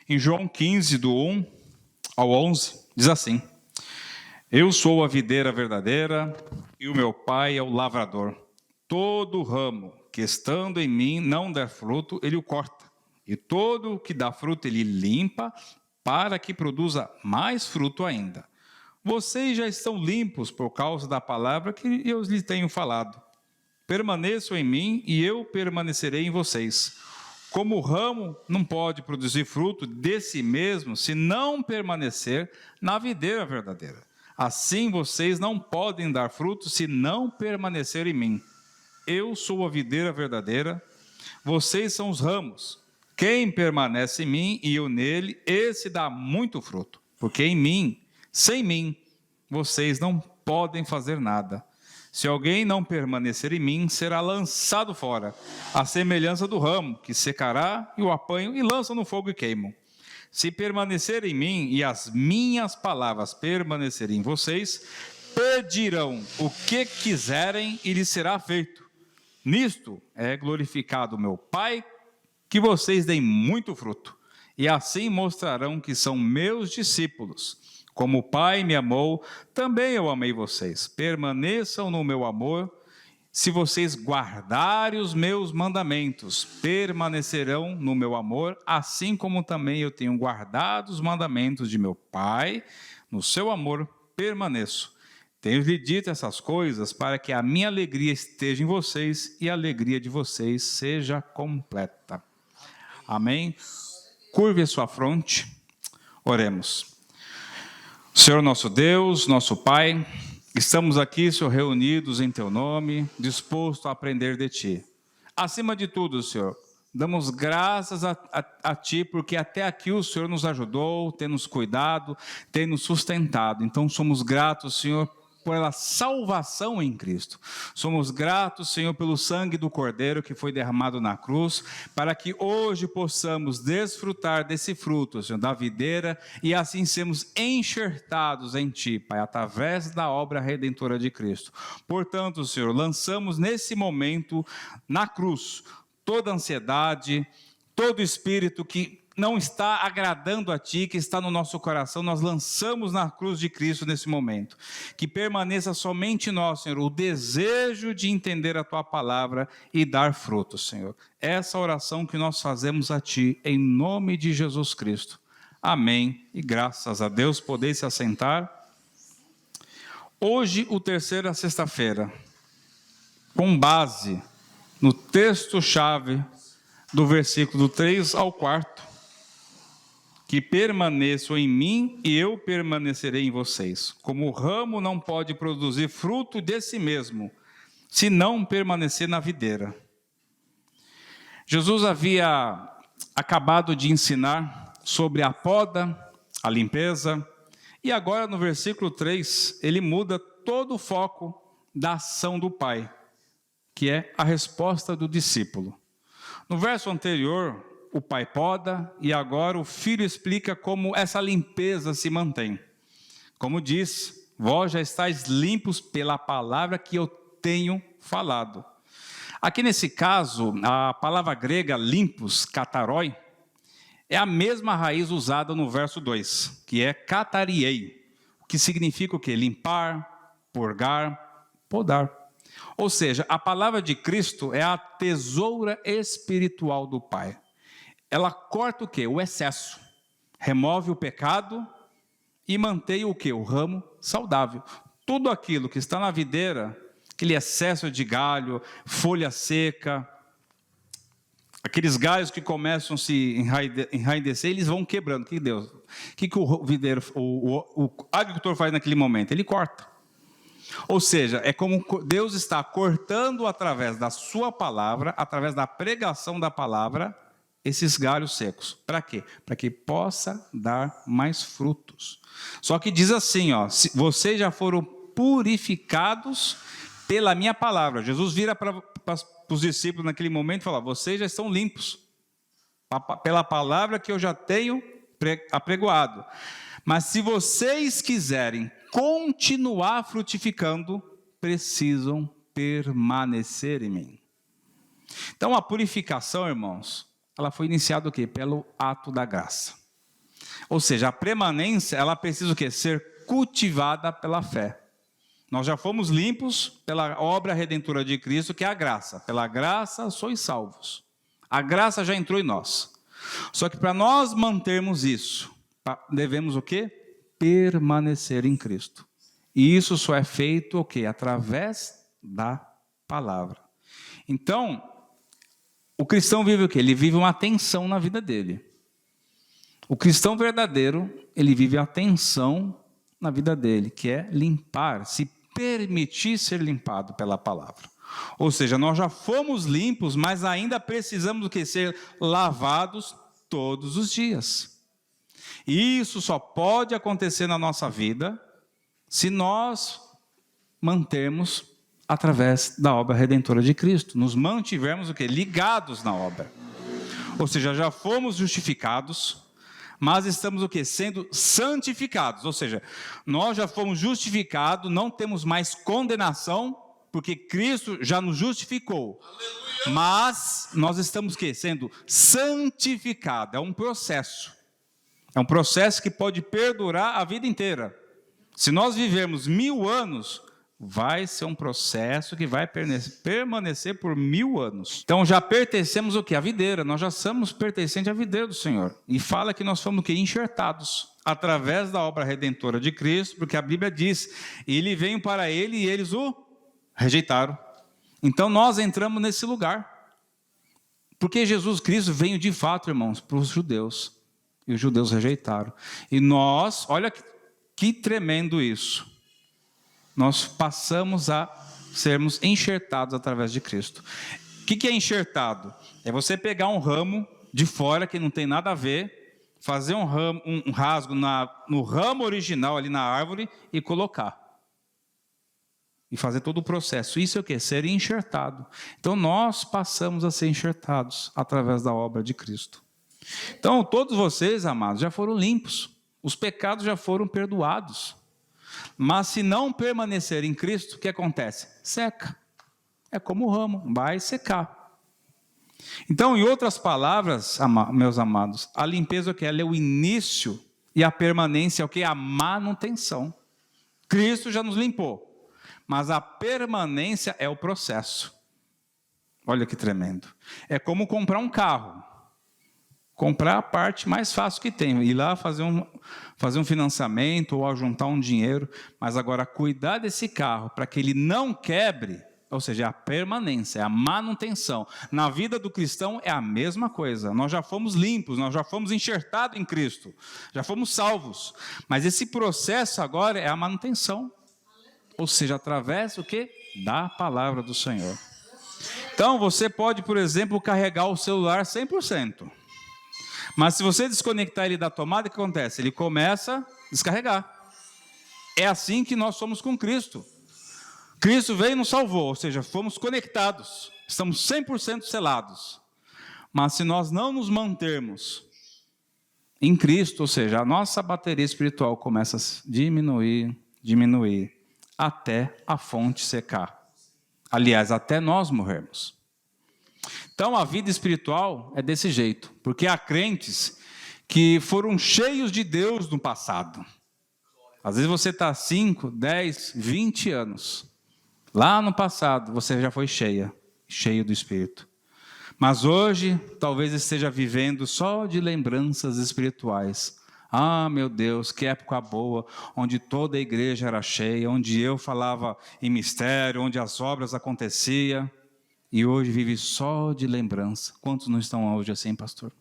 Em João 15, do 1 ao 11, diz assim: Eu sou a videira verdadeira e o meu pai é o lavrador. Todo ramo que estando em mim não der fruto, ele o corta. E todo o que dá fruto, ele limpa, para que produza mais fruto ainda. Vocês já estão limpos por causa da palavra que eu lhes tenho falado. Permaneçam em mim e eu permanecerei em vocês. Como o ramo não pode produzir fruto de si mesmo se não permanecer na videira verdadeira, assim vocês não podem dar fruto se não permanecer em mim. Eu sou a videira verdadeira, vocês são os ramos. Quem permanece em mim e eu nele, esse dá muito fruto, porque em mim, sem mim, vocês não podem fazer nada. Se alguém não permanecer em mim, será lançado fora, à semelhança do ramo, que secará, e o apanham e lançam no fogo e queimam. Se permanecer em mim e as minhas palavras permanecerem em vocês, pedirão o que quiserem e lhes será feito. Nisto é glorificado o meu Pai, que vocês deem muito fruto, e assim mostrarão que são meus discípulos. Como o Pai me amou, também eu amei vocês. Permaneçam no meu amor. Se vocês guardarem os meus mandamentos, permanecerão no meu amor, assim como também eu tenho guardado os mandamentos de meu Pai. No seu amor permaneço. Tenho-lhe dito essas coisas para que a minha alegria esteja em vocês e a alegria de vocês seja completa. Amém? Curve a sua fronte. Oremos. Senhor nosso Deus, nosso Pai, estamos aqui, Senhor, reunidos em Teu nome, dispostos a aprender de Ti. Acima de tudo, Senhor, damos graças a Ti, porque até aqui o Senhor nos ajudou, tem nos cuidado, tem nos sustentado. Então somos gratos, Senhor, pela salvação em Cristo. Somos gratos, Senhor, pelo sangue do Cordeiro que foi derramado na cruz, para que hoje possamos desfrutar desse fruto, Senhor, da videira, e assim sermos enxertados em Ti, Pai, através da obra redentora de Cristo. Portanto, Senhor, lançamos nesse momento na cruz toda ansiedade, todo espírito que não está agradando a Ti, que está no nosso coração, nós lançamos na cruz de Cristo nesse momento. Que permaneça somente em nós, Senhor, o desejo de entender a Tua palavra e dar fruto, Senhor. Essa oração que nós fazemos a Ti, em nome de Jesus Cristo. Amém. E graças a Deus, podeis se assentar. Hoje, o terceira sexta-feira, com base no texto-chave do versículo 3 ao 4, que permaneçam em mim e eu permanecerei em vocês. Como o ramo não pode produzir fruto de si mesmo, se não permanecer na videira. Jesus havia acabado de ensinar sobre a poda, a limpeza, e agora no versículo 3, ele muda todo o foco da ação do Pai, que é a resposta do discípulo. No verso anterior, o pai poda e agora o filho explica como essa limpeza se mantém. Como diz, vós já estáis limpos pela palavra que eu tenho falado. Aqui nesse caso, a palavra grega limpos, kataroi, é a mesma raiz usada no verso 2, que é katariei, que significa o quê? Limpar, purgar, podar. Ou seja, a palavra de Cristo é a tesoura espiritual do Pai. Ela corta o quê? O excesso. Remove o pecado e mantém o quê? O ramo saudável. Tudo aquilo que está na videira, aquele excesso de galho, folha seca, aqueles galhos que começam a se enraidecer, eles vão quebrando. O que o videiro, o agricultor faz naquele momento? Ele corta. Ou seja, é como Deus está cortando através da sua palavra, através da pregação da palavra, esses galhos secos. Para quê? Para que possa dar mais frutos. Só que diz assim, ó, vocês já foram purificados pela minha palavra. Jesus vira para os discípulos naquele momento e fala, vocês já estão limpos pela palavra que eu já tenho apregoado. Mas se vocês quiserem continuar frutificando, precisam permanecer em mim. Então a purificação, irmãos, ela foi iniciada o quê? Pelo ato da graça. Ou seja, a permanência, ela precisa o quê? Ser cultivada pela fé. Nós já fomos limpos pela obra redentora de Cristo, que é a graça. Pela graça sois salvos. A graça já entrou em nós. Só que para nós mantermos isso, devemos o quê? Permanecer em Cristo. E isso só é feito o quê? Através da palavra. Então, o cristão vive o quê? Ele vive uma tensão na vida dele. O cristão verdadeiro, ele vive a tensão na vida dele, que é limpar, se permitir ser limpado pela palavra. Ou seja, nós já fomos limpos, mas ainda precisamos do que? Ser lavados todos os dias. E isso só pode acontecer na nossa vida se nós mantermos através da obra redentora de Cristo, nos mantivermos o quê? Ligados na obra. Ou seja, já fomos justificados, mas estamos o quê? Sendo santificados. Ou seja, nós já fomos justificados, não temos mais condenação, porque Cristo já nos justificou. Aleluia. Mas nós estamos o quê? Sendo santificados. É um processo. É um processo que pode perdurar a vida inteira. Se nós vivermos 1000 anos, vai ser um processo que vai permanecer por 1000 anos. Então já pertencemos o quê? À videira. Nós já somos pertencentes à videira do Senhor. E fala que nós fomos o quê? Enxertados através da obra redentora de Cristo, porque a Bíblia diz, ele veio para ele e eles o rejeitaram. Então nós entramos nesse lugar. Porque Jesus Cristo veio de fato, irmãos, para os judeus. E os judeus rejeitaram. E nós, olha que tremendo isso. Nós passamos a sermos enxertados através de Cristo. O que é enxertado? É você pegar um ramo de fora que não tem nada a ver, fazer um rasgo no ramo original ali na árvore e colocar. E fazer todo o processo. Isso é o quê? Ser enxertado. Então nós passamos a ser enxertados através da obra de Cristo. Então todos vocês, amados, já foram limpos. Os pecados já foram perdoados. Mas se não permanecer em Cristo, o que acontece? Seca. É como o ramo, vai secar. Então, em outras palavras, meus amados, a limpeza o que é o início e a permanência é o que? A manutenção. Cristo já nos limpou, mas a permanência é o processo. Olha que tremendo. É como comprar um carro. Comprar a parte mais fácil que tem, ir lá fazer um financiamento ou juntar um dinheiro, mas agora cuidar desse carro para que ele não quebre, ou seja, a permanência, a manutenção. Na vida do cristão é a mesma coisa, nós já fomos limpos, nós já fomos enxertados em Cristo, já fomos salvos, mas esse processo agora é a manutenção, ou seja, através do quê? Da palavra do Senhor. Então você pode, por exemplo, carregar o celular 100%. Mas se você desconectar ele da tomada, o que acontece? Ele começa a descarregar. É assim que nós somos com Cristo. Cristo veio e nos salvou, ou seja, fomos conectados. Estamos 100% selados. Mas se nós não nos mantermos em Cristo, ou seja, a nossa bateria espiritual começa a diminuir, até a fonte secar. Aliás, até nós morrermos. Então a vida espiritual é desse jeito, porque há crentes que foram cheios de Deus no passado. Às vezes você está 5, 10, 20 anos. Lá no passado você já foi cheio do Espírito. Mas hoje talvez esteja vivendo só de lembranças espirituais. Ah, meu Deus, que época boa, onde toda a igreja era cheia, onde eu falava em mistério, onde as obras aconteciam. E hoje vive só de lembrança. Quantos não estão hoje assim, pastor?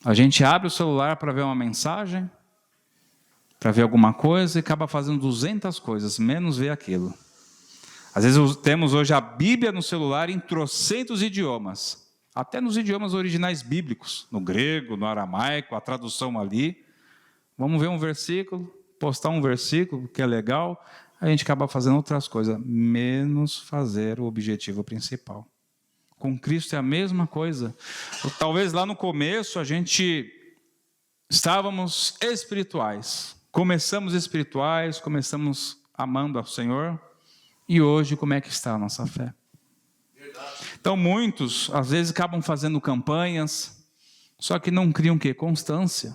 A gente abre o celular para ver uma mensagem, para ver alguma coisa e acaba fazendo 200 coisas, menos ver aquilo. Às vezes temos hoje a Bíblia no celular em trocentos idiomas, até nos idiomas originais bíblicos, no grego, no aramaico, a tradução ali. Vamos ver um versículo, postar um versículo que é legal, a gente acaba fazendo outras coisas, menos fazer o objetivo principal. Com Cristo é a mesma coisa. Talvez lá no começo a gente estávamos espirituais, começamos amando ao Senhor, e hoje como é que está a nossa fé? Então muitos, às vezes, acabam fazendo campanhas, só que não criam o quê? Constância.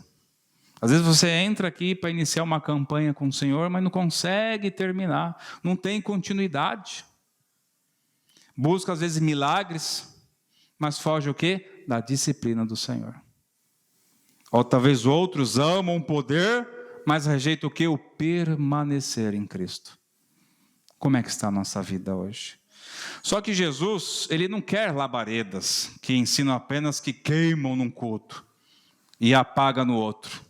Às vezes você entra aqui para iniciar uma campanha com o Senhor, mas não consegue terminar, não tem continuidade. Busca às vezes milagres, mas foge o quê? Da disciplina do Senhor. Ou talvez outros amam o poder, mas rejeitam o quê? O permanecer em Cristo. Como é que está a nossa vida hoje? Só que Jesus, ele não quer labaredas que ensinam apenas que queimam num culto e apagam no outro.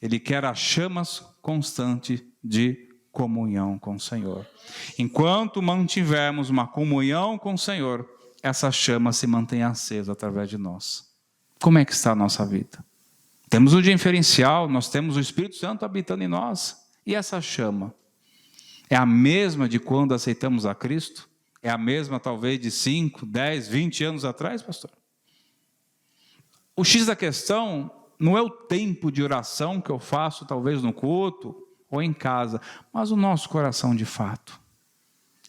Ele quer as chamas constantes de comunhão com o Senhor. Enquanto mantivermos uma comunhão com o Senhor, essa chama se mantém acesa através de nós. Como é que está a nossa vida? Temos um diferencial, nós temos o Espírito Santo habitando em nós. E essa chama? É a mesma de quando aceitamos a Cristo? É a mesma talvez de 5, 10, 20 anos atrás, pastor? O X da questão não é o tempo de oração que eu faço talvez no culto ou em casa, mas o nosso coração de fato.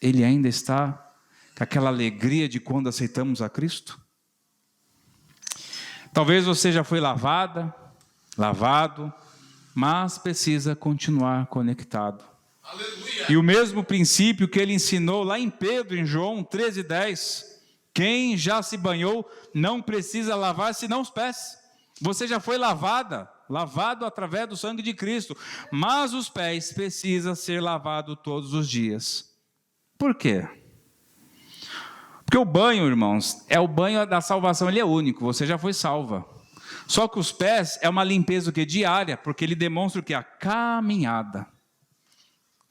Ele ainda está com aquela alegria de quando aceitamos a Cristo? Talvez você já foi lavado, mas precisa continuar conectado. Aleluia. E o mesmo princípio que ele ensinou lá em Pedro, em João 13:10, quem já se banhou não precisa lavar senão os pés. Você já foi lavado através do sangue de Cristo, mas os pés precisam ser lavados todos os dias. Por quê? Porque o banho, irmãos, é o banho da salvação, ele é único, você já foi salva. Só que os pés é uma limpeza diária, porque ele demonstra o que? A caminhada.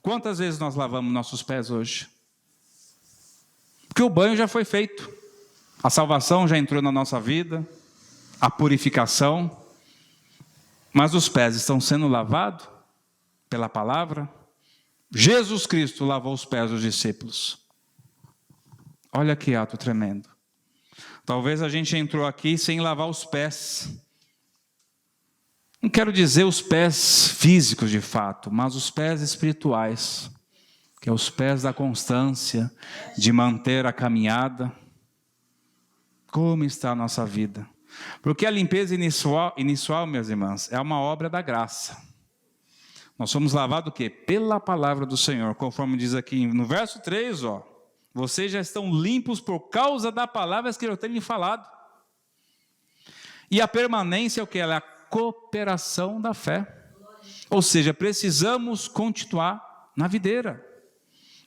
Quantas vezes nós lavamos nossos pés hoje? Porque o banho já foi feito. A salvação já entrou na nossa vida, a purificação. Mas os pés estão sendo lavados pela palavra. Jesus Cristo lavou os pés dos discípulos. Olha que ato tremendo. Talvez a gente entrou aqui sem lavar os pés. Não quero dizer os pés físicos de fato, mas os pés espirituais, que é os pés da constância, de manter a caminhada. Como está a nossa vida? Porque a limpeza inicial, minhas irmãs, é uma obra da graça. Nós somos lavados o quê? Pela palavra do Senhor, conforme diz aqui no verso 3, vocês já estão limpos por causa da palavra que eu tenho lhe falado. E a permanência é o que? Ela é a cooperação da fé. Ou seja, precisamos continuar na videira.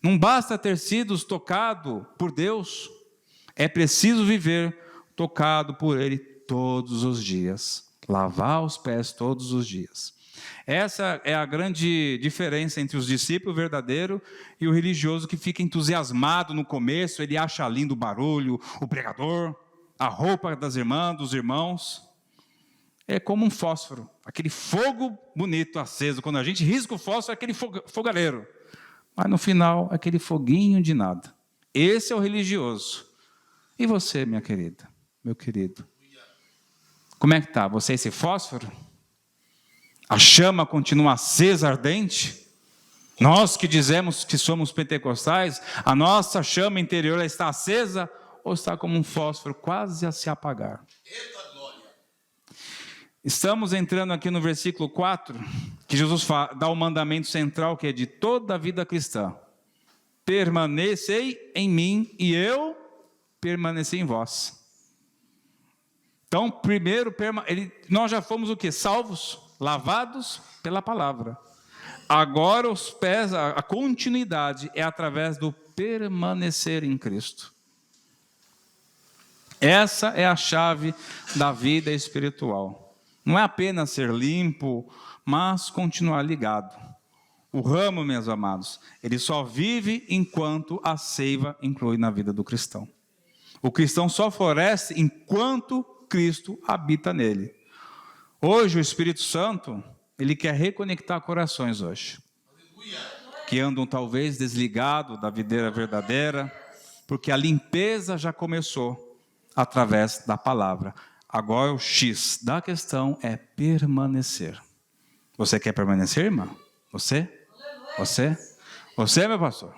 Não basta ter sido tocado por Deus, é preciso viver tocado por Ele todos os dias. Lavar os pés todos os dias. Essa é a grande diferença entre os discípulos verdadeiros e o religioso que fica entusiasmado no começo, ele acha lindo o barulho, o pregador, a roupa das irmãs, dos irmãos. É como um fósforo, aquele fogo bonito aceso. Quando a gente risca o fósforo, é aquele fogareiro. Mas no final, aquele foguinho de nada. Esse é o religioso. E você, minha querida, meu querido? Como é que está? Você é esse fósforo? A chama continua acesa, ardente? Nós que dizemos que somos pentecostais, a nossa chama interior está acesa ou está como um fósforo quase a se apagar? Estamos entrando aqui no versículo 4, que Jesus dá o mandamento central, que é de toda a vida cristã. Permanecei em mim e eu permaneci em vós. Então, primeiro, nós já fomos o quê? Salvos, lavados pela palavra. Agora os pés, a continuidade é através do permanecer em Cristo. Essa é a chave da vida espiritual. Não é apenas ser limpo, mas continuar ligado. O ramo, meus amados, ele só vive enquanto a seiva inclui na vida do cristão. O cristão só floresce enquanto Cristo habita nele. Hoje o Espírito Santo, ele quer reconectar corações hoje. Que andam talvez desligados da videira verdadeira, porque a limpeza já começou através da palavra. Agora o X da questão é permanecer. Você quer permanecer, irmã? Você? Você? Você, meu pastor?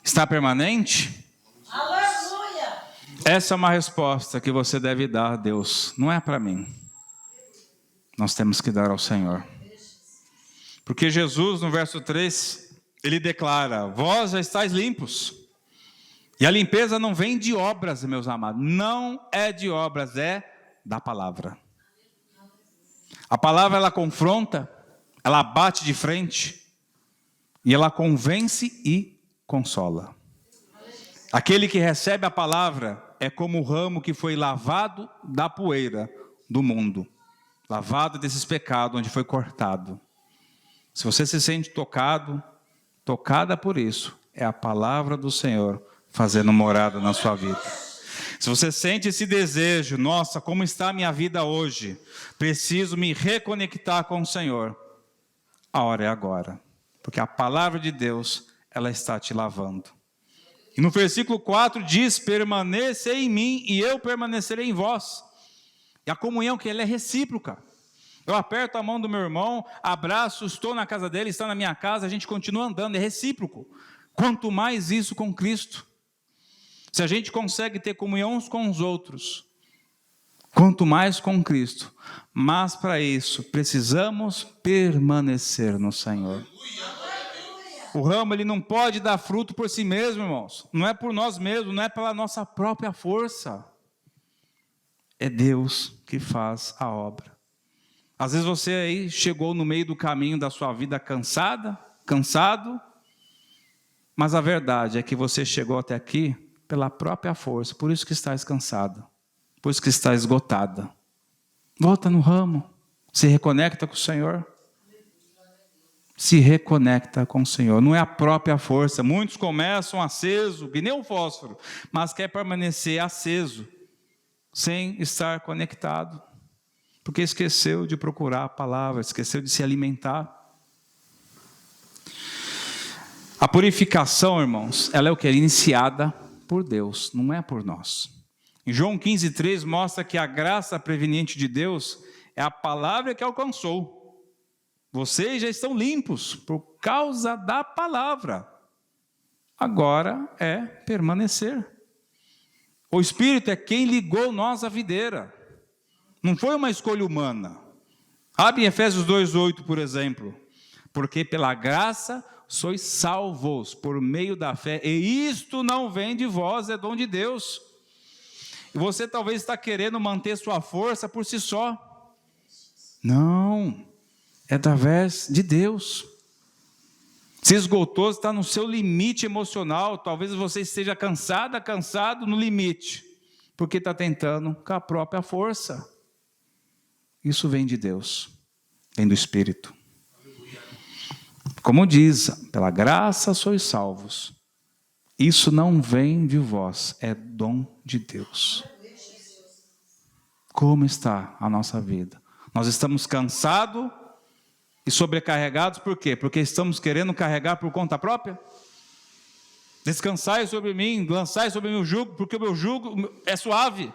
Está permanente? nós temos que dar ao Senhor. Porque Jesus, no verso 3, ele declara: vós já estáis limpos. E a limpeza não vem de obras, meus amados. Não é de obras, é da palavra. A palavra, ela confronta, ela bate de frente, e ela convence e consola. Aquele que recebe a palavra é como o ramo que foi lavado da poeira do mundo. Lavado desses pecados, onde foi cortado. Se você se sente tocado, tocada por isso, é a palavra do Senhor fazendo morada na sua vida. Se você sente esse desejo, nossa, como está a minha vida hoje? Preciso me reconectar com o Senhor. A hora é agora, porque a palavra de Deus, ela está te lavando. E no versículo 4 diz: permaneça em mim e eu permanecerei em vós. E a comunhão que ela é recíproca. Eu aperto a mão do meu irmão, abraço, estou na casa dele, está na minha casa, a gente continua andando, é recíproco. Quanto mais isso com Cristo. Se a gente consegue ter comunhão uns com os outros, quanto mais com Cristo, mas para isso precisamos permanecer no Senhor. O ramo, ele não pode dar fruto por si mesmo, irmãos. Não é por nós mesmos, não é pela nossa própria força. É Deus que faz a obra. Às vezes você aí chegou no meio do caminho da sua vida cansado, mas a verdade é que você chegou até aqui pela própria força, por isso que está cansado, por isso que está esgotada. Volta no ramo, se reconecta com o Senhor. Se reconecta com o Senhor, não é a própria força. Muitos começam aceso, que nem um fósforo, mas quer permanecer aceso, sem estar conectado, porque esqueceu de procurar a palavra, esqueceu de se alimentar. A purificação, irmãos, ela é o que? É iniciada por Deus, não é por nós. Em João 15,3 mostra que a graça preveniente de Deus é a palavra que alcançou. Vocês já estão limpos por causa da palavra. Agora é permanecer. O Espírito é quem ligou nós à videira. Não foi uma escolha humana. Abre em Efésios 2,8, por exemplo. Porque pela graça sois salvos por meio da fé. E isto não vem de vós, é dom de Deus. E você talvez está querendo manter sua força por si só. Não. É através de Deus. Se esgotou, está no seu limite emocional. Talvez você esteja cansado no limite. Porque está tentando com a própria força. Isso vem de Deus. Vem do Espírito. Como diz, pela graça sois salvos. Isso não vem de vós, é dom de Deus. Como está a nossa vida? Nós estamos cansados e sobrecarregados, por quê? Porque estamos querendo carregar por conta própria? Descansai sobre mim, lançai sobre o meu jugo, porque o meu jugo é suave,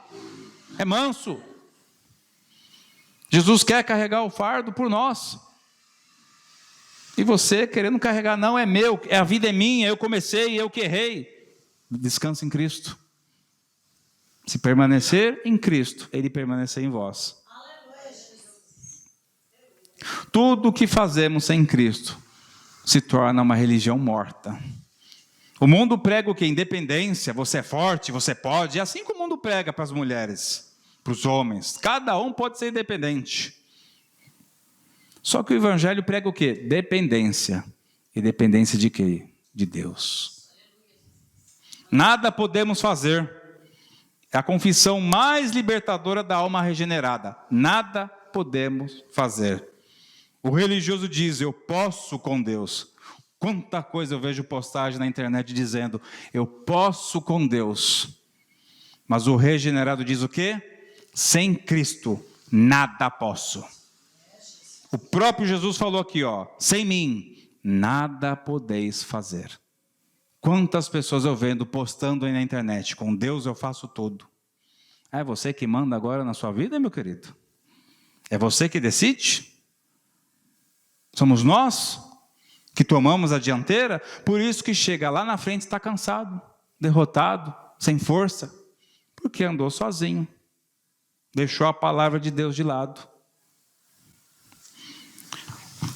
é manso. Jesus quer carregar o fardo por nós. E você querendo carregar, não, é meu, a vida é minha, eu comecei, eu que errei. Descansa em Cristo. Se permanecer em Cristo, Ele permanecer em vós. Tudo o que fazemos sem Cristo se torna uma religião morta. O mundo prega o quê? Independência, você é forte, você pode. É assim que o mundo prega para as mulheres, para os homens. Cada um pode ser independente. Só que o Evangelho prega o quê? Dependência. E dependência de quê? De Deus. Nada podemos fazer. É a confissão mais libertadora da alma regenerada. Nada podemos fazer. O religioso diz, eu posso com Deus. Quanta coisa eu vejo postagem na internet dizendo, eu posso com Deus. Mas o regenerado diz o quê? Sem Cristo, nada posso. O próprio Jesus falou aqui, sem mim, nada podeis fazer. Quantas pessoas eu vendo postando aí na internet, com Deus eu faço tudo. É você que manda agora na sua vida, meu querido? É você que decide? Somos nós que tomamos a dianteira, por isso que chega lá na frente está cansado, derrotado, sem força, porque andou sozinho, deixou a palavra de Deus de lado.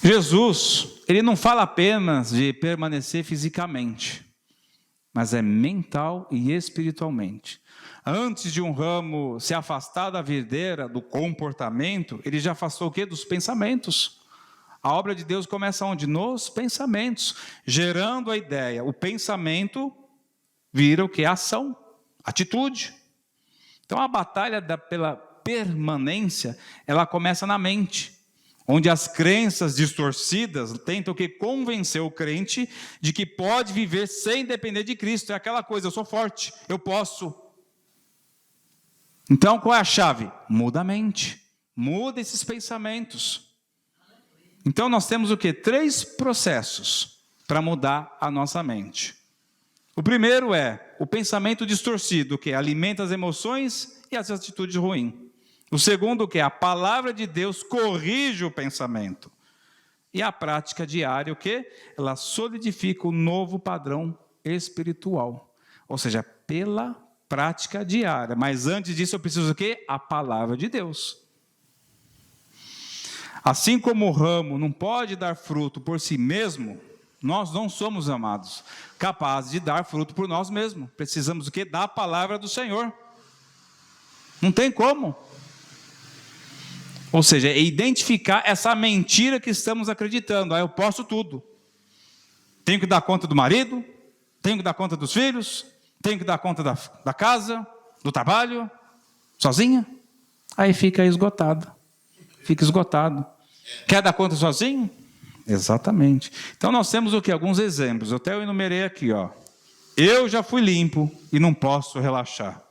Jesus, ele não fala apenas de permanecer fisicamente, mas é mental e espiritualmente. Antes de um ramo se afastar da videira, do comportamento, ele já afastou o quê? Dos pensamentos. A obra de Deus começa onde? Nos pensamentos, gerando a ideia. O pensamento vira o quê? Ação, atitude. Então a batalha pela permanência, ela começa na mente, onde as crenças distorcidas tentam que convencer o crente de que pode viver sem depender de Cristo. É aquela coisa, eu sou forte, eu posso. Então qual é a chave? Muda a mente, muda esses pensamentos. Então nós temos o quê? 3 processos para mudar a nossa mente. O primeiro é o pensamento distorcido, que alimenta as emoções e as atitudes ruins. O segundo, que é a palavra de Deus corrige o pensamento. E a prática diária, o quê? Ela solidifica o novo padrão espiritual. Ou seja, pela prática diária. Mas antes disso eu preciso o quê? A palavra de Deus. Assim como o ramo não pode dar fruto por si mesmo, nós não somos, amados, capazes de dar fruto por nós mesmos. Precisamos o quê? Da palavra do Senhor. Não tem como. Ou seja, é identificar essa mentira que estamos acreditando. Eu posso tudo. Tenho que dar conta do marido, tenho que dar conta dos filhos, tenho que dar conta da casa, do trabalho, sozinha. Aí fica esgotado. Fica esgotado. Quer dar conta sozinho? Exatamente. Então nós temos o quê? Alguns exemplos. Até eu enumerei aqui, ó. Eu já fui limpo e não posso relaxar.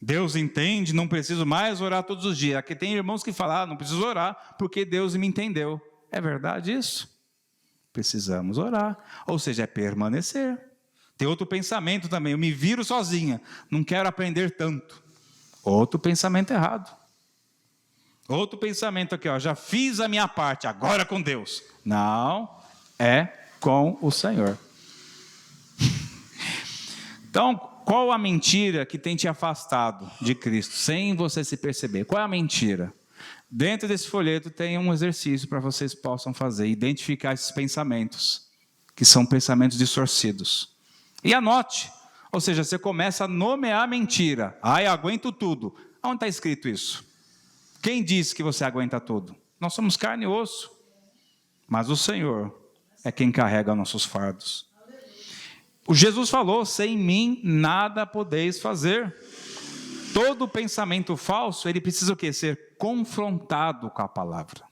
Deus entende, não preciso mais orar todos os dias. Aqui tem irmãos que falam, não preciso orar, porque Deus me entendeu. É verdade isso? Precisamos orar. Ou seja, é permanecer. Tem outro pensamento também, eu me viro sozinha, não quero aprender tanto. Outro pensamento errado. Outro pensamento aqui, ó, já fiz a minha parte, agora com Deus. Não, é com o Senhor. Então, qual a mentira que tem te afastado de Cristo, sem você se perceber? Qual é a mentira? Dentro desse folheto tem um exercício para vocês possam fazer, identificar esses pensamentos, que são pensamentos distorcidos. E anote, ou seja, você começa a nomear a mentira. Eu aguento tudo. Onde está escrito isso? Quem disse que você aguenta tudo? Nós somos carne e osso, mas o Senhor é quem carrega nossos fardos. O Jesus falou, sem mim nada podeis fazer. Todo pensamento falso, ele precisa o quê? Ser confrontado com a palavra.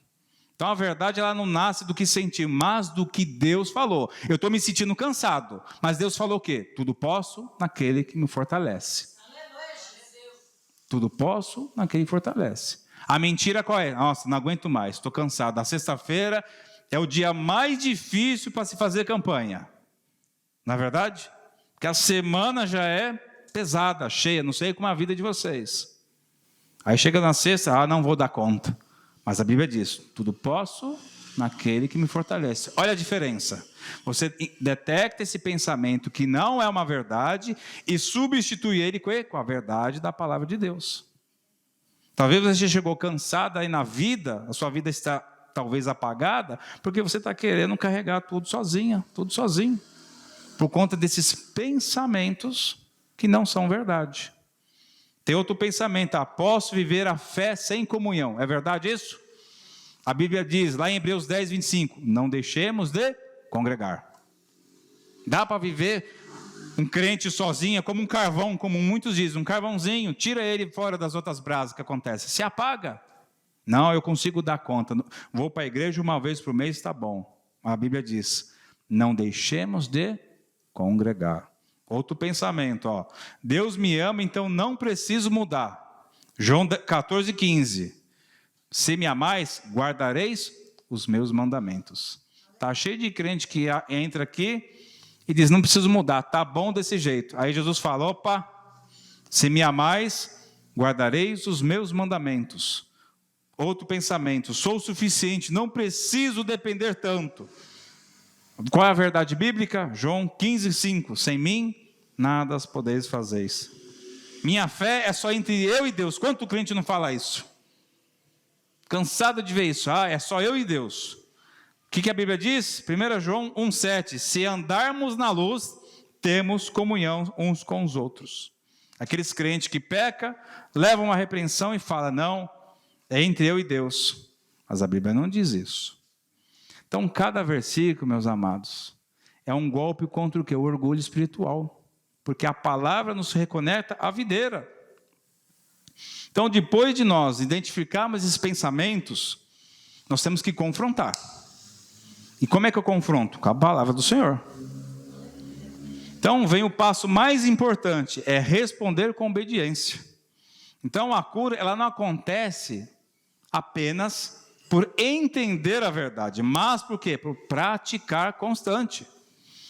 Então a verdade ela não nasce do que sentir, mas do que Deus falou. Eu estou me sentindo cansado, mas Deus falou o quê? Tudo posso naquele que me fortalece. Tudo posso naquele que fortalece. A mentira qual é? Nossa, não aguento mais, estou cansado. A sexta-feira é o dia mais difícil para se fazer campanha. Não é verdade? Porque a semana já é pesada, cheia, não sei como é a vida de vocês. Aí chega na sexta, não vou dar conta. Mas a Bíblia diz, tudo posso naquele que me fortalece. Olha a diferença. Você detecta esse pensamento que não é uma verdade e substitui ele com a verdade da palavra de Deus. Talvez você chegou cansado aí na vida, a sua vida está talvez apagada, porque você está querendo carregar tudo sozinha, tudo sozinho. Por conta desses pensamentos que não são verdade. Tem outro pensamento, posso viver a fé sem comunhão. É verdade isso? A Bíblia diz, lá em Hebreus 10, 25, não deixemos de congregar. Dá para viver um crente sozinho, como um carvão, como muitos dizem, um carvãozinho, tira ele fora das outras brasas, que acontece? Se apaga. Não, eu consigo dar conta. Vou para a igreja uma vez por mês, está bom. A Bíblia diz, não deixemos de congregar. Outro pensamento, Deus me ama, então não preciso mudar. João 14, 15. Se me amais, guardareis os meus mandamentos. Está cheio de crente que entra aqui e diz, não preciso mudar, está bom desse jeito. Aí Jesus fala, se me amais, guardareis os meus mandamentos. Outro pensamento, sou suficiente, não preciso depender tanto. Qual é a verdade bíblica? João 15, 5. Sem mim, nada podeis fazer. Minha fé é só entre eu e Deus. Quanto crente não fala isso? Cansado de ver isso. É só eu e Deus. que a Bíblia diz? 1 João 1,7. Se andarmos na luz, temos comunhão uns com os outros. Aqueles crentes que pecam, levam uma repreensão e falam, não, é entre eu e Deus. Mas a Bíblia não diz isso. Então, cada versículo, meus amados, é um golpe contra o que? O orgulho espiritual. Porque a palavra nos reconecta à videira. Então, depois de nós identificarmos esses pensamentos, nós temos que confrontar. E como é que eu confronto? Com a palavra do Senhor. Então, vem o passo mais importante, é responder com obediência. Então, a cura, ela não acontece apenas por entender a verdade, mas por quê? Por praticar constante.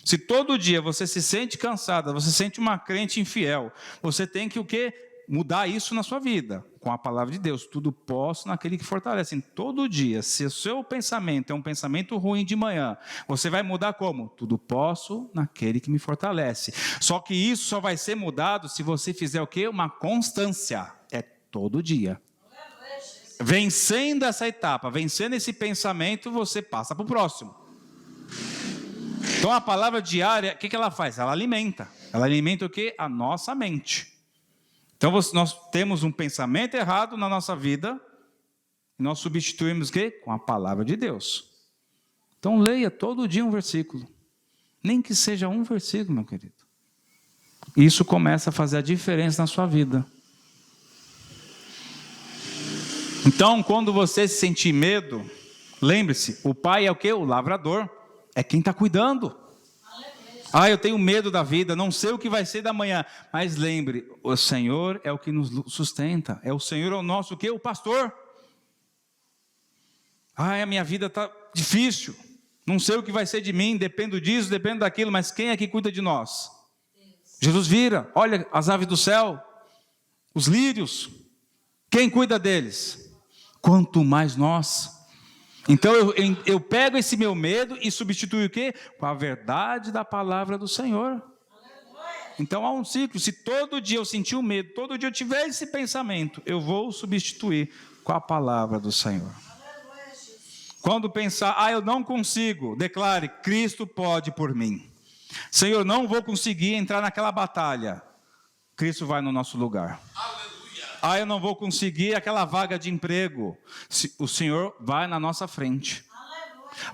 Se todo dia você se sente cansada, você se sente uma crente infiel, você tem que o quê? Mudar isso na sua vida, com a palavra de Deus. Tudo posso naquele que fortalece. Todo dia, se o seu pensamento é um pensamento ruim de manhã, você vai mudar como? Tudo posso naquele que me fortalece. Só que isso só vai ser mudado se você fizer o quê? Uma constância. É todo dia. Vencendo essa etapa, vencendo esse pensamento, você passa para o próximo. Então a palavra diária, o que ela faz? Ela alimenta. Ela alimenta o quê? A nossa mente. Então nós temos um pensamento errado na nossa vida, e nós substituímos o quê? Com a palavra de Deus. Então leia todo dia um versículo. Nem que seja um versículo, meu querido. Isso começa a fazer a diferença na sua vida. Então, quando você se sentir medo, lembre-se, o pai é o quê? O lavrador. É quem está cuidando. Eu tenho medo da vida, não sei o que vai ser da manhã. Mas lembre, o Senhor é o que nos sustenta. O Senhor é o nosso o quê? O pastor. A minha vida está difícil. Não sei o que vai ser de mim, dependo disso, dependo daquilo. Mas quem é que cuida de nós? Jesus vira, olha as aves do céu, os lírios. Quem cuida deles? Quanto mais nós. Então eu pego esse meu medo e substituo o quê? Com a verdade da palavra do Senhor. Então há um ciclo. Se todo dia eu sentir o medo, todo dia eu tiver esse pensamento, eu vou substituir com a palavra do Senhor. Quando pensar, eu não consigo, declare, Cristo pode por mim. Senhor, não vou conseguir entrar naquela batalha. Cristo vai no nosso lugar. Eu não vou conseguir aquela vaga de emprego. O Senhor vai na nossa frente.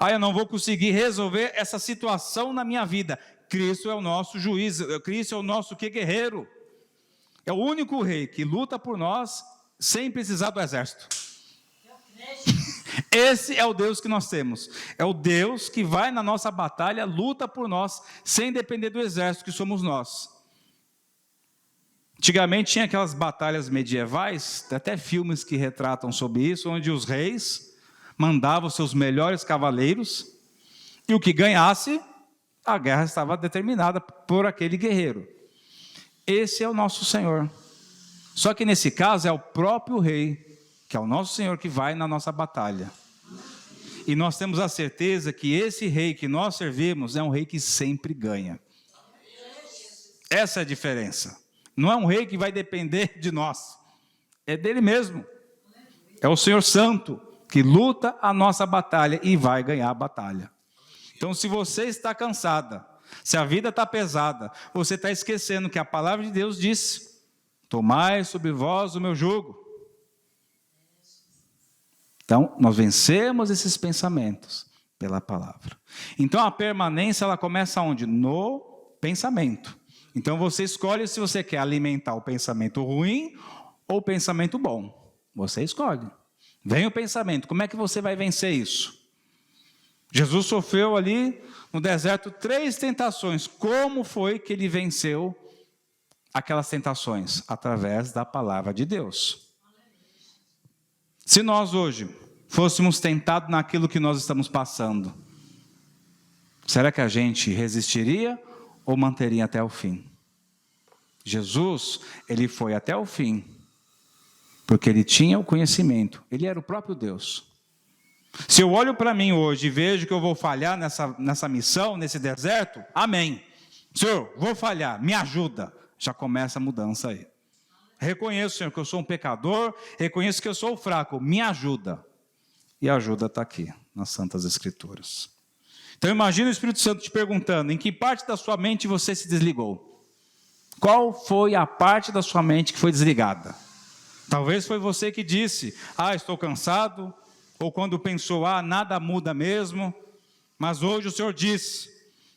Eu não vou conseguir resolver essa situação na minha vida. Cristo é o nosso juiz. Cristo é o nosso guerreiro. É o único rei que luta por nós sem precisar do exército. Esse é o Deus que nós temos. É o Deus que vai na nossa batalha, luta por nós, sem depender do exército que somos nós. Antigamente tinha aquelas batalhas medievais, tem até filmes que retratam sobre isso, onde os reis mandavam seus melhores cavaleiros, e o que ganhasse, a guerra estava determinada por aquele guerreiro. Esse é o nosso Senhor. Só que nesse caso é o próprio rei, que é o nosso Senhor, que vai na nossa batalha. E nós temos a certeza que esse rei que nós servimos é um rei que sempre ganha. Essa é a diferença. Não é um rei que vai depender de nós. É dele mesmo. É o Senhor Santo que luta a nossa batalha e vai ganhar a batalha. Então, se você está cansada, se a vida está pesada, você está esquecendo que a palavra de Deus diz: tomai sobre vós o meu jugo. Então, nós vencemos esses pensamentos pela palavra. Então, a permanência, ela começa onde? No pensamento. Então, você escolhe se você quer alimentar o pensamento ruim ou o pensamento bom. Você escolhe. Vem o pensamento, como é que você vai vencer isso? Jesus sofreu ali no deserto 3 tentações. Como foi que ele venceu aquelas tentações? Através da palavra de Deus. Se nós hoje fôssemos tentados naquilo que nós estamos passando, será que a gente resistiria ou manteria até o fim? Jesus, ele foi até o fim, porque ele tinha o conhecimento, ele era o próprio Deus. Se eu olho para mim hoje e vejo que eu vou falhar nessa missão, nesse deserto, amém. Senhor, vou falhar, me ajuda. Já começa a mudança aí. Reconheço, Senhor, que eu sou um pecador, reconheço que eu sou fraco, me ajuda. E a ajuda está aqui, nas Santas Escrituras. Então imagina o Espírito Santo te perguntando, em que parte da sua mente você se desligou? Qual foi a parte da sua mente que foi desligada? Talvez foi você que disse, estou cansado, ou quando pensou, nada muda mesmo, mas hoje o Senhor diz,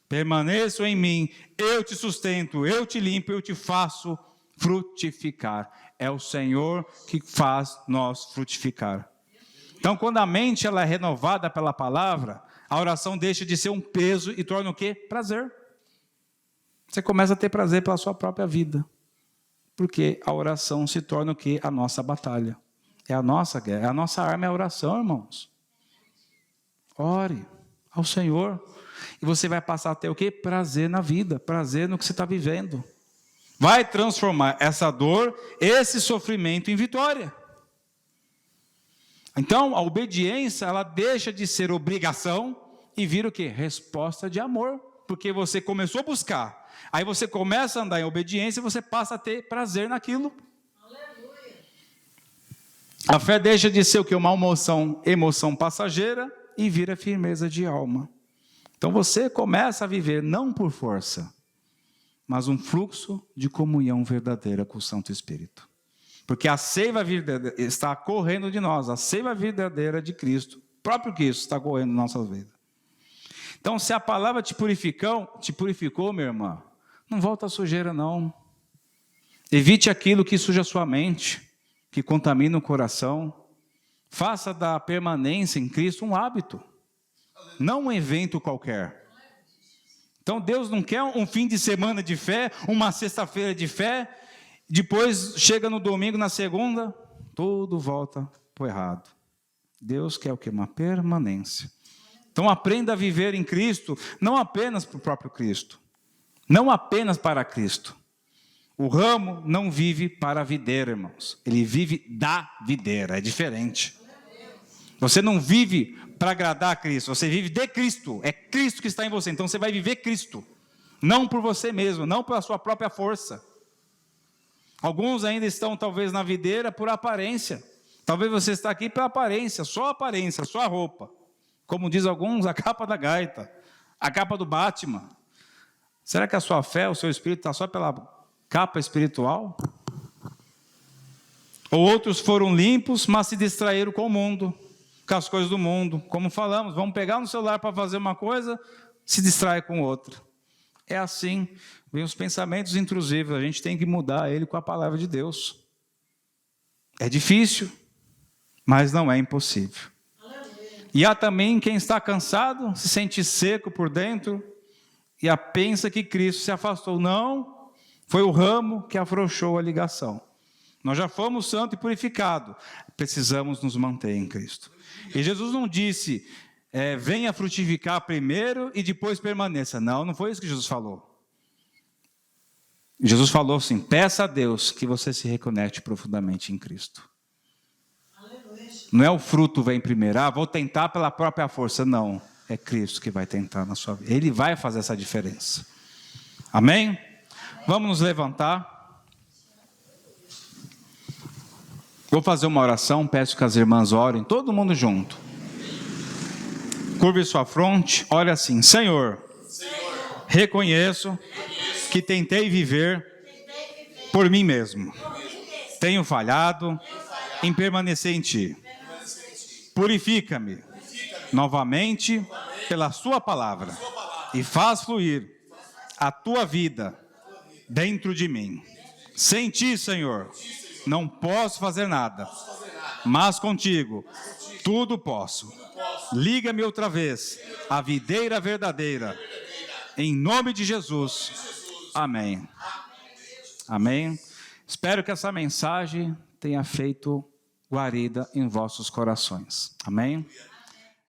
permaneçam em mim, eu te sustento, eu te limpo, eu te faço frutificar. É o Senhor que faz nós frutificar. Então, quando a mente ela é renovada pela palavra, a oração deixa de ser um peso e torna o quê? Prazer. Você começa a ter prazer pela sua própria vida. Porque a oração se torna o quê? A nossa batalha. É a nossa guerra. A nossa arma é a oração, irmãos. Ore ao Senhor. E você vai passar a ter o quê? Prazer na vida. Prazer no que você está vivendo. Vai transformar essa dor, esse sofrimento em vitória. Então, a obediência, ela deixa de ser obrigação e vira o quê? Resposta de amor. Porque você começou a buscar. Aí você começa a andar em obediência e você passa a ter prazer naquilo. Aleluia. A fé deixa de ser o quê? Uma emoção passageira e vira firmeza de alma. Então você começa a viver não por força, mas um fluxo de comunhão verdadeira com o Santo Espírito. Porque a seiva verdadeira está correndo de nós, a seiva verdadeira de Cristo, o próprio Cristo está correndo na nossa vida. Então, se a palavra te purificou, minha irmã, não volta à sujeira, não. Evite aquilo que suja a sua mente, que contamina o coração. Faça da permanência em Cristo um hábito, não um evento qualquer. Então, Deus não quer um fim de semana de fé, uma sexta-feira de fé, depois chega no domingo, na segunda, tudo volta para o errado. Deus quer o quê? Uma permanência. Então aprenda a viver em Cristo, não apenas para o próprio Cristo, não apenas para Cristo. O ramo não vive para a videira, irmãos. Ele vive da videira, é diferente. Você não vive para agradar a Cristo, você vive de Cristo. É Cristo que está em você, então você vai viver Cristo. Não por você mesmo, não pela sua própria força. Alguns ainda estão talvez na videira por aparência. Talvez você está aqui pela aparência, só a roupa. Como diz alguns, a capa da gaita, a capa do Batman. Será que a sua fé, o seu espírito está só pela capa espiritual? Ou outros foram limpos, mas se distraíram com o mundo, com as coisas do mundo. Como falamos, vamos pegar no celular para fazer uma coisa, se distrai com outra. É assim, vem os pensamentos intrusivos, a gente tem que mudar ele com a palavra de Deus. É difícil, mas não é impossível. E há também quem está cansado, se sente seco por dentro, e pensa que Cristo se afastou. Não, foi o ramo que afrouxou a ligação. Nós já fomos santos e purificados, precisamos nos manter em Cristo. E Jesus não disse, venha frutificar primeiro e depois permaneça. Não foi isso que Jesus falou. Jesus falou assim, peça a Deus que você se reconecte profundamente em Cristo. Não é o fruto vem primeiro, vou tentar pela própria força. Não, é Cristo que vai tentar na sua vida. Ele vai fazer essa diferença. Amém? Vamos nos levantar. Vou fazer uma oração, peço que as irmãs orem, todo mundo junto. Curve sua fronte, ore assim, Senhor, reconheço que tentei viver por mim mesmo. Tenho falhado em permanecer em Ti. Purifica-me novamente pela Sua palavra e faz fluir a Tua vida dentro de mim. Sem Ti, Senhor, não posso fazer nada, mas contigo tudo posso. Liga-me outra vez à videira verdadeira, em nome de Jesus. Amém. Amém. Espero que essa mensagem tenha feito guarida em vossos corações. Amém?